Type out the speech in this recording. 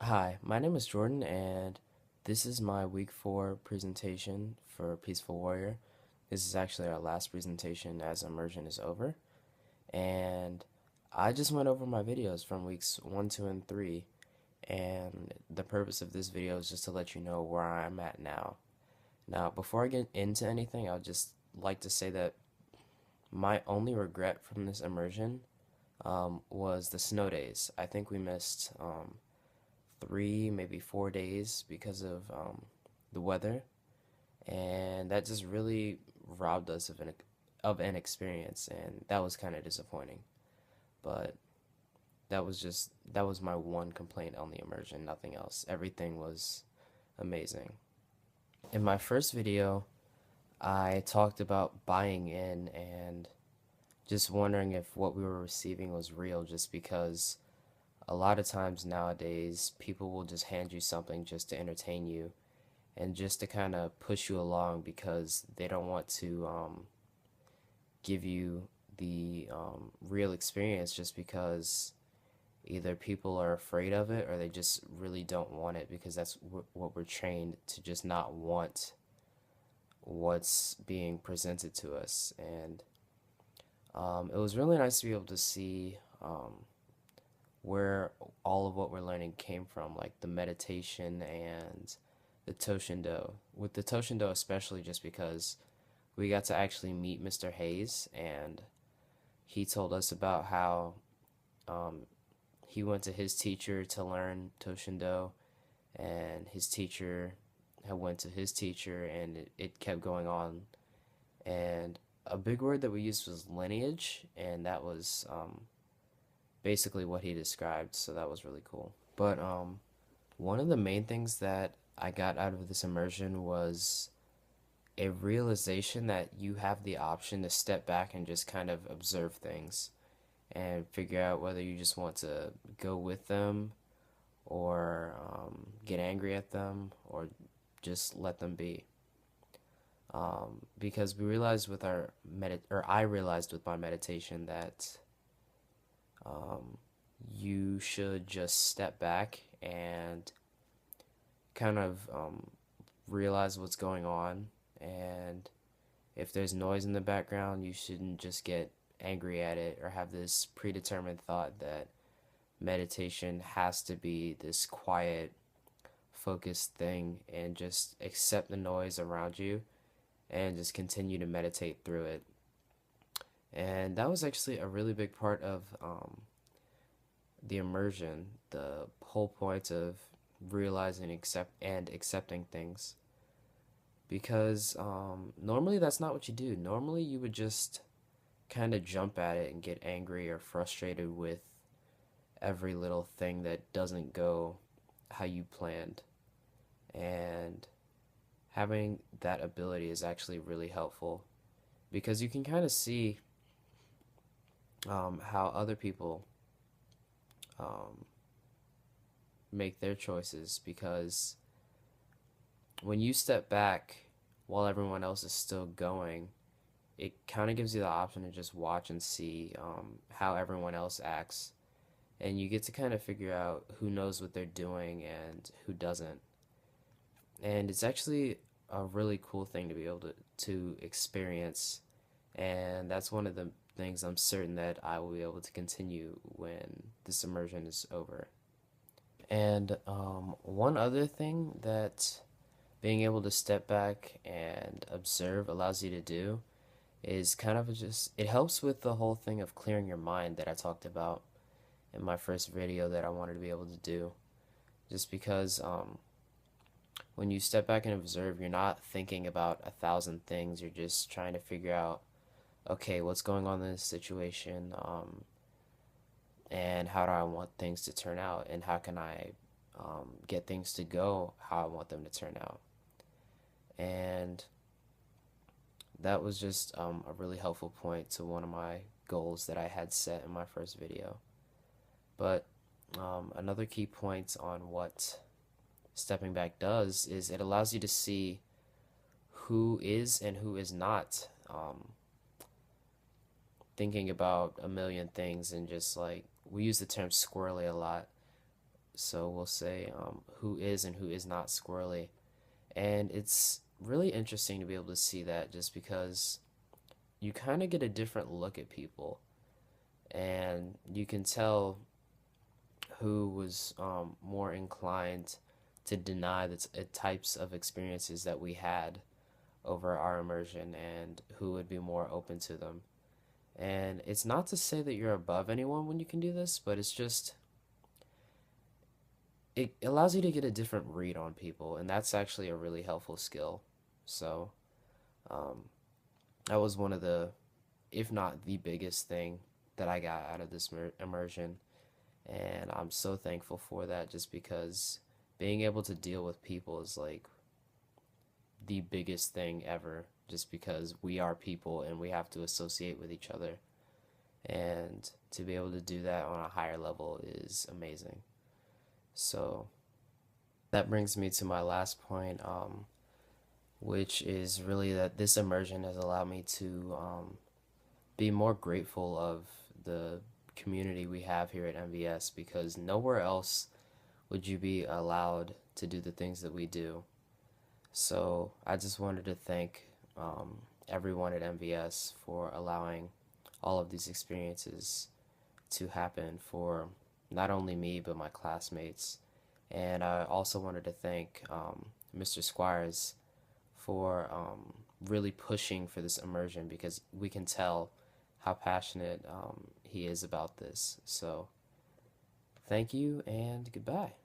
Hi, my name is Jordan, and this is my week 4 presentation for Peaceful Warrior. This is actually our last presentation as immersion is over, and I just went over my videos from weeks 1, 2, and 3, and the purpose of this video is just to let you know where I'm at now. Now, before I get into anything, I'd just like to say that my only regret from this immersion was the snow days. I think we missed 3, maybe 4 days because of the weather, and that just really robbed us of an experience, and that was kind of disappointing. But that was my one complaint on the immersion, nothing else. Everything was amazing. In my first video, I talked about buying in and just wondering if what we were receiving was real, just because a lot of times nowadays people will just hand you something just to entertain you and just to kind of push you along because they don't want to give you the real experience, just because either people are afraid of it or they just really don't want it, because that's what we're trained to just not want what's being presented to us. And it was really nice to be able to see where all of what we're learning came from, like the meditation and the Toshindo. With the Toshindo, especially, just because we got to actually meet Mr. Hayes, and he told us about how um, he went to his teacher to learn Toshindo, and his teacher had went to his teacher, and it kept going on. And a big word that we used was lineage, and that was basically what he described, so that was really cool. But one of the main things that I got out of this immersion was a realization that you have the option to step back and just kind of observe things and figure out whether you just want to go with them or get angry at them or just let them be. Because we realized with or I realized with my meditation that um, you should just step back and kind of realize what's going on. And if there's noise in the background, you shouldn't just get angry at it or have this predetermined thought that meditation has to be this quiet, focused thing, and just accept the noise around you and just continue to meditate through it. And that was actually a really big part of the immersion, the whole point of realizing and accepting things. Because normally that's not what you do. Normally you would just kind of jump at it and get angry or frustrated with every little thing that doesn't go how you planned. And having that ability is actually really helpful because you can kind of see how other people um, make their choices, because when you step back while everyone else is still going, it kind of gives you the option to just watch and see how everyone else acts, and you get to kind of figure out who knows what they're doing and who doesn't. And it's actually a really cool thing to be able to experience, and that's one of the things I'm certain that I will be able to continue when this immersion is over. And one other thing that being able to step back and observe allows you to do is kind of just, it helps with the whole thing of clearing your mind that I talked about in my first video that I wanted to be able to do. Just because when you step back and observe, you're not thinking about 1,000 things. You're just trying to figure out, okay, what's going on in this situation, and how do I want things to turn out, and how can I get things to go how I want them to turn out. And that was just a really helpful point to one of my goals that I had set in my first video. But another key point on what stepping back does is it allows you to see who is and who is not thinking about a million things, and just like we use the term squirrely a lot. So we'll say who is and who is not squirrely. And it's really interesting to be able to see that just because you kind of get a different look at people and you can tell who was more inclined to deny the types of experiences that we had over our immersion and who would be more open to them. And it's not to say that you're above anyone when you can do this, but it's just, it allows you to get a different read on people, and that's actually a really helpful skill. So, um, that was one of the, if not the biggest thing that I got out of this immersion. And I'm so thankful for that just because being able to deal with people is like the biggest thing ever, just because we are people and we have to associate with each other. And to be able to do that on a higher level is amazing. So that brings me to my last point, which is really that this immersion has allowed me to be more grateful of the community we have here at MVS because nowhere else would you be allowed to do the things that we do. So I just wanted to thank everyone at MVS for allowing all of these experiences to happen for not only me but my classmates. And I also wanted to thank Mr. Squires for really pushing for this immersion because we can tell how passionate he is about this. So thank you and goodbye.